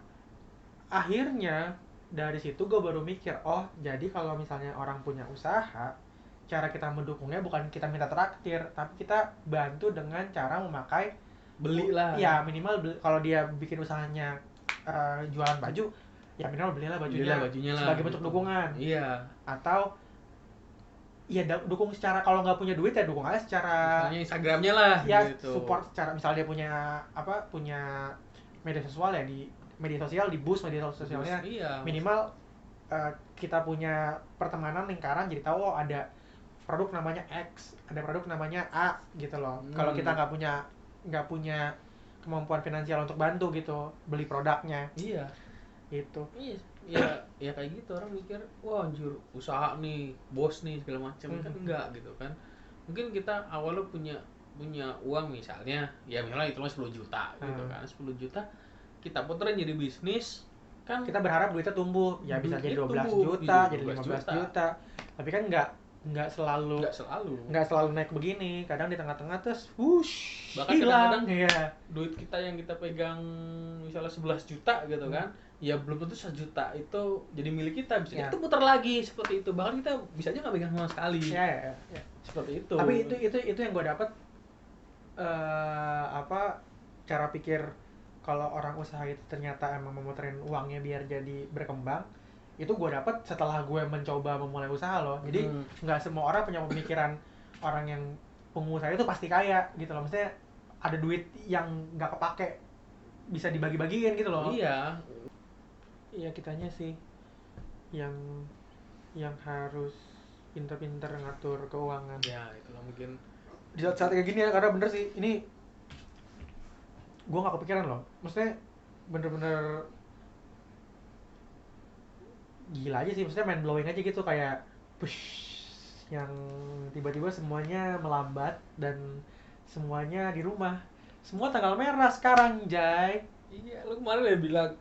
akhirnya dari situ gue baru mikir, oh jadi kalau misalnya orang punya usaha, cara kita mendukungnya bukan kita minta traktir, tapi kita bantu dengan cara memakai beli lah. Ya minimal kalau dia bikin usahanya jualan baju, ya minimal belilah bajunya sebagai bentuk dukungan. Iya. Atau ya dukung secara, kalau nggak punya duit ya dukung aja secara misalnya Instagramnya lah. Ya gitu. Support secara, misalnya dia punya media sosial ya, di boost media sosialnya. Iya. Minimal kita punya pertemanan, lingkaran, jadi tahu ada produk namanya X, ada produk namanya A gitu loh. Kalau kita nggak punya kemampuan finansial untuk bantu gitu beli produknya. Iya. Itu. Iya, ya kayak gitu orang mikir, wah anjir usaha nih, bos nih segala macam. Kan enggak gitu kan. Mungkin kita awalnya punya punya uang misalnya, ya misalnya itu 10 juta gitu kan, 10 juta kita puterin jadi bisnis kan, kita berharap duitnya tumbuh ya, bisa jadi duitnya 12 tumbuh, juta jadi jadi 12 15 juta. juta, tapi kan nggak selalu nggak selalu naik begini, kadang di tengah-tengah terus wush bahkan hilang kadang-kadang ya. duit kita yang kita pegang misalnya 11 juta gitu kan, ya belum tentu 1 juta itu jadi milik kita, bisa Ya. itu putar lagi seperti itu, bahkan kita bisa aja nggak pegang sama sekali Ya. seperti itu. Tapi itu yang gue dapat cara pikir kalau orang usaha itu ternyata emang memuterin uangnya biar jadi berkembang, itu gue dapat setelah gue mencoba memulai usaha loh. Jadi nggak semua orang punya pemikiran orang yang pengusaha itu pasti kaya gitu loh, maksudnya ada duit yang nggak kepake bisa dibagi-bagiin gitu loh. Iya, Kitanya sih yang harus pinter-pinter ngatur keuangan. ya itulah mungkin Di saat kayak gini ya, karena bener sih ini gue nggak kepikiran loh, maksudnya bener-bener gila aja sih, maksudnya mind blowing aja gitu, kayak push yang tiba-tiba semuanya melambat dan semuanya di rumah, semua tanggal merah sekarang, Jay. iya, lu kemarin udah bilang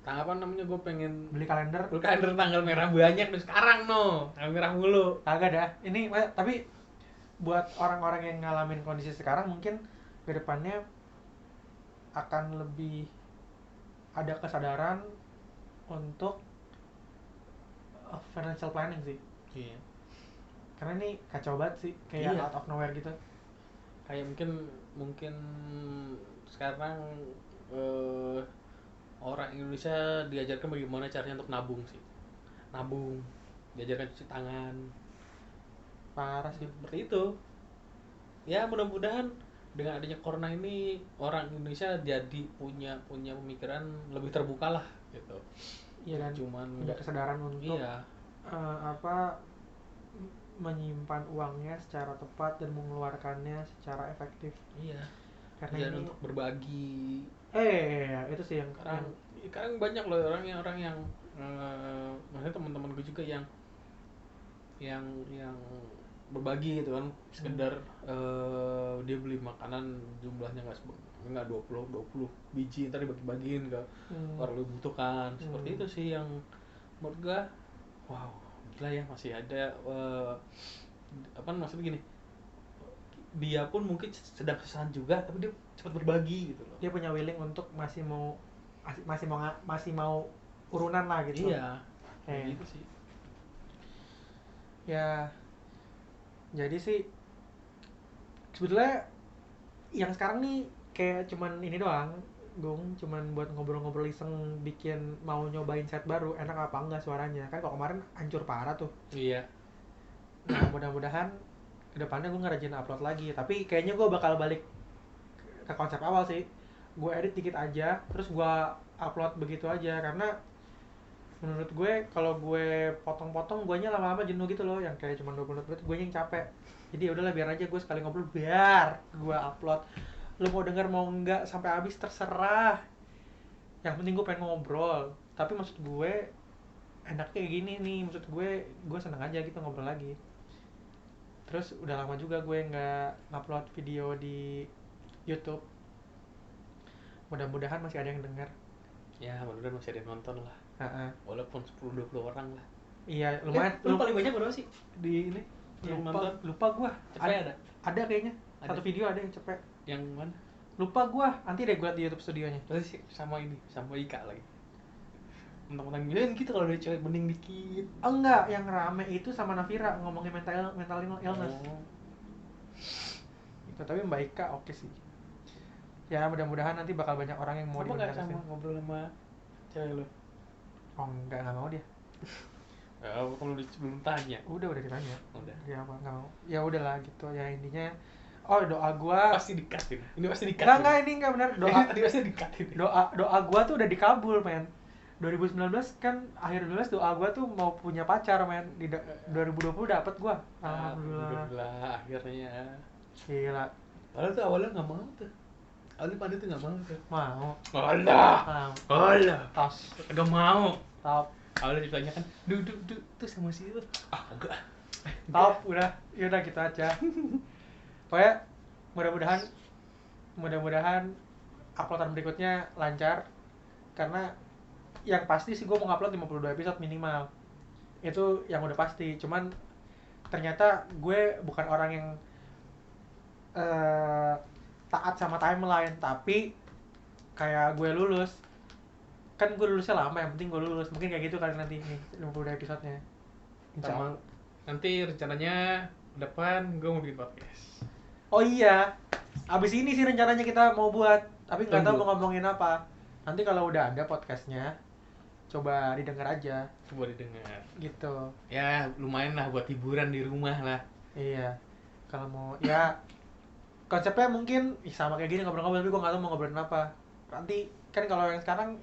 apa namanya, gue pengen Beli kalender tanggal merah banyak nih sekarang, tanggal merah mulu. agak dah ini, tapi buat orang-orang yang ngalamin kondisi sekarang mungkin kedepannya akan lebih ada kesadaran untuk financial planning sih, Iya, karena ini kacau banget sih, kayak Iya. out of nowhere gitu. kayak mungkin sekarang orang Indonesia diajarkan bagaimana caranya untuk nabung, diajarkan cuci tangan, Parah sih. seperti itu. Ya mudah-mudahan dengan adanya corona ini orang Indonesia jadi punya pemikiran lebih terbuka lah gitu. Iya, dan Cuman punya kesadaran untuk iya, menyimpan uangnya secara tepat dan mengeluarkannya secara efektif, iya. karena Dan ini untuk berbagi. itu sih yang Sekarang banyak loh orang yang maksudnya teman-teman gue juga yang berbagi gitu kan, sekedar dia beli makanan jumlahnya nggak 20 biji, ntar dibagi-bagiin ke orang yang butuhkan, seperti itu sih yang menurut gue wow, gila ya, masih ada maksudnya gini, dia pun mungkin sedang kesusahan juga tapi dia cepat berbagi gitu loh. dia punya willing untuk masih mau urunan lah gitu. Iya, kayak gitu sih. Ya, jadi sih sebetulnya yang sekarang nih kayak cuman ini doang, Gung, cuman buat ngobrol-ngobrol iseng, bikin mau nyobain set baru enak apa enggak suaranya, kan kalau kemarin hancur parah tuh. Iya. Nah, mudah-mudahan kedepannya gue ngerajin upload lagi, tapi kayaknya gue bakal balik ke konsep awal sih, gue edit dikit aja terus gue upload begitu aja, karena menurut gue kalau gue potong-potong guanya lama-lama jenuh gitu loh, yang kayak cuma 20 menit gue yang capek. Jadi udahlah, biar aja gue sekali ngobrol biar gue upload, lu mau denger mau enggak sampai habis terserah, yang penting gue pengen ngobrol. Tapi maksud gue enak kayak gini nih, maksud gue seneng aja gitu ngobrol lagi. Terus udah lama juga gue nggak upload video di YouTube, mudah-mudahan masih ada yang denger. Ya mudah-mudahan masih ada yang nonton lah, walaupun 10-20 orang lah. Iya lumayan. Lu paling banyak berapa sih di ini Ya, yang nonton? lupa gua. Cepet Ada kayaknya. Ada. Satu video ada yang cepet. Yang mana? Lupa gua. Nanti deh gua liat di YouTube studionya. Berarti sih sama Ika lagi. Mentang-mentang bilang gitu, kalau ada cewek bening dikit. Oh enggak, yang rame itu sama Nafira ngomongin mental illness. Oh. Itu tapi Mbak Ika oke sih. Ya mudah-mudahan nanti bakal banyak orang yang mau Sama nggak diundang sama kesini. ngobrol sama cewek lu? Oh enggak mau dia. Kalau belum tanya. Udah ditanya. Udah. Dia apa enggak mau. Ya udahlah gitu ya, intinya doa gua Pasti dikat ini. Ini pasti dikat. enggak ini enggak benar. Tadi pasti dikat ini. Doa gua tuh udah dikabul, men. 2019 kan akhir 2019 doa gua tuh mau punya pacar, men. Di 2020 dapet gua. Alhamdulillah. Akhirnya. Gila. Padahal tuh awalnya nggak mau tuh. Awalnya Pandu tuh nggak mau tuh. Mau. Alah. Tas. Nggak mau. Top. Awalnya ditanya kan, duduk tuh sama si itu. Enggak. Top udah. Ya udah gitu aja. Pokoknya mudah-mudahan uploadan berikutnya lancar, karena yang pasti sih gue mau ngupload 52 episode minimal, itu yang udah pasti. Cuman ternyata gue bukan orang yang taat sama timeline, tapi kayak gue lulus, kan gue lulusnya lama, yang penting gue lulus, mungkin kayak gitu kali nanti nih 52 episodenya, insya Sama Allah. nanti rencananya depan gue mau bikin podcast. Oh iya, abis ini sih rencananya kita mau buat, tapi nggak tahu Tunggu. mau ngomongin apa. Nanti kalau udah ada podcastnya, coba didengar aja, Coba didengar. gitu. Ya lumayan lah buat hiburan di rumah lah. Iya, kalau mau ya konsepnya mungkin sama kayak gini ngobrol-ngobrol, tapi gue nggak tahu mau ngobrolin apa. Nanti kan kalau yang sekarang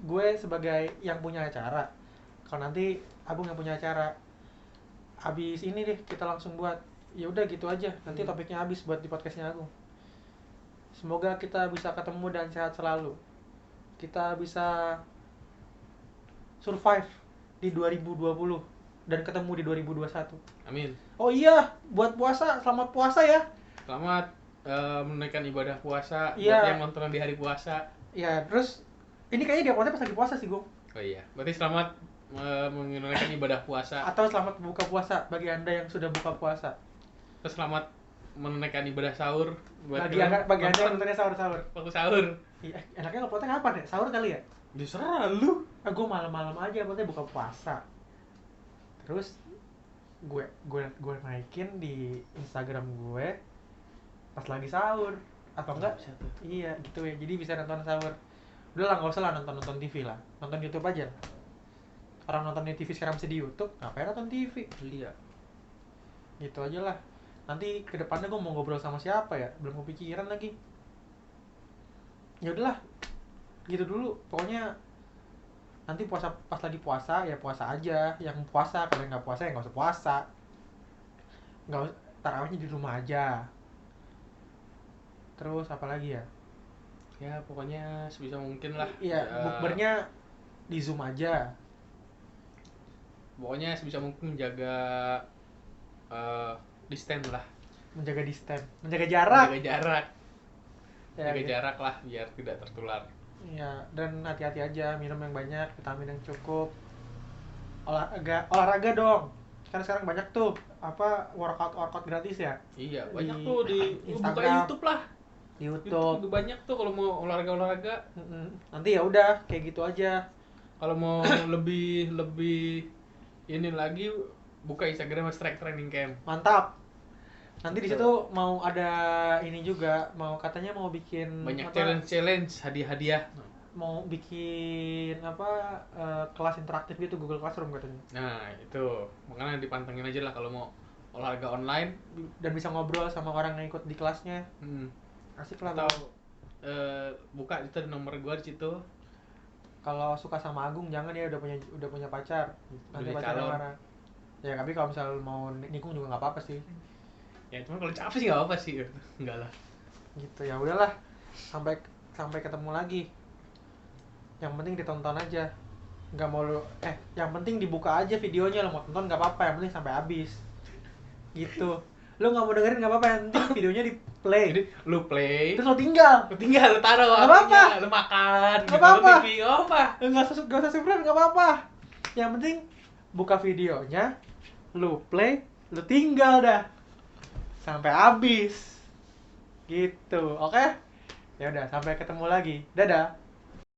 gue sebagai yang punya acara, kalau nanti Abung yang punya acara, abis ini deh kita langsung buat. Ya udah gitu aja, nanti topiknya habis buat di podcastnya Agung. Semoga kita bisa ketemu dan sehat selalu, kita bisa survive di 2020 dan ketemu di 2021. Amin. Oh iya, buat puasa, selamat puasa ya. Selamat menunaikan ibadah puasa. Iya. Buat yang nonton di hari puasa. Ya, terus ini kayaknya dia puasa pas lagi puasa sih, Gung. Oh iya. Berarti selamat menunaikan ibadah puasa. Atau selamat buka puasa bagi Anda yang sudah buka puasa. Terus selamat menunaikan ibadah sahur Bagi Anda yang nontonnya sahur-sahur. waktu sahur. Iya, enaknya nguploadnya kapan ya? Sahur kali ya? Diserah lu. Gue malam-malam aja, maksudnya buka puasa. Terus gue naikin di Instagram gue pas lagi sahur, atau enggak? Bisa tuh. Iya, gitu ya. Jadi bisa nonton sahur. Udah lah, nggak usah lah nonton TV lah. Nonton YouTube aja. Orang nonton TV sekarang bisa di YouTube, ngapain nonton TV? Iya. Gitu aja lah. Nanti kedepannya gue mau ngobrol sama siapa ya? Belum kepikiran lagi. Ya udahlah, gitu dulu. Pokoknya nanti puasa, pas lagi puasa ya puasa aja. Yang puasa, kalau yang nggak puasa ya nggak usah puasa. Nggak, tarawihnya di rumah aja. Terus apa lagi ya? Ya pokoknya sebisa mungkin lah. Iya, bukbernya di Zoom aja. Pokoknya sebisa mungkin menjaga distance lah. Menjaga distance, menjaga jarak. Menjaga jarak. Ya, Jaga gitu. jarak lah biar tidak tertular. Iya, dan hati-hati aja, minum yang banyak, vitamin yang cukup. Olahraga dong. Kan sekarang banyak tuh apa workout gratis ya Iya, di banyak tuh di buka Instagram, YouTube lah. di YouTube YouTube. lebih banyak tuh kalau mau olahraga. Nanti ya udah kayak gitu aja. Kalau mau lebih ini lagi buka Instagram Strike Training Camp. Mantap. Nanti di situ mau ada ini juga, mau katanya mau bikin Banyak apa, challenge, hadiah-hadiah. mau bikin apa kelas interaktif gitu, Google Classroom katanya. Nah, itu. Makanya dipantengin aja lah kalau mau olahraga online. Dan bisa ngobrol sama orang yang ikut di kelasnya. Asik lah. Atau buka itu ada nomor gua di situ. Kalau suka sama Agung jangan ya, udah punya pacar. Nanti Udah pacarnya calon. marah. Ya tapi kalau misal mau nikung juga nggak apa-apa sih. Ya cuma kalau capek sih nggak apa sih. Enggak lah. Gitu ya udahlah. Sampai ketemu lagi. Yang penting ditonton aja. Nggak mau yang penting dibuka aja videonya, lo mau tonton nggak apa-apa, yang penting sampai habis. Gitu. Lo nggak mau dengerin nggak apa-apa, yang penting videonya di play. Jadi lu play, Terus lo tinggal. lu tinggal lu taruh Nggak HP-nya, apa-apa. lu makan, Nggak gitu, lu apa-apa. TV, nggak apa. Nggak usah subscribe, nggak apa-apa. Yang penting buka videonya, lu play, lu tinggal dah sampai habis. Gitu, oke? Ya udah, sampai ketemu lagi. Dadah.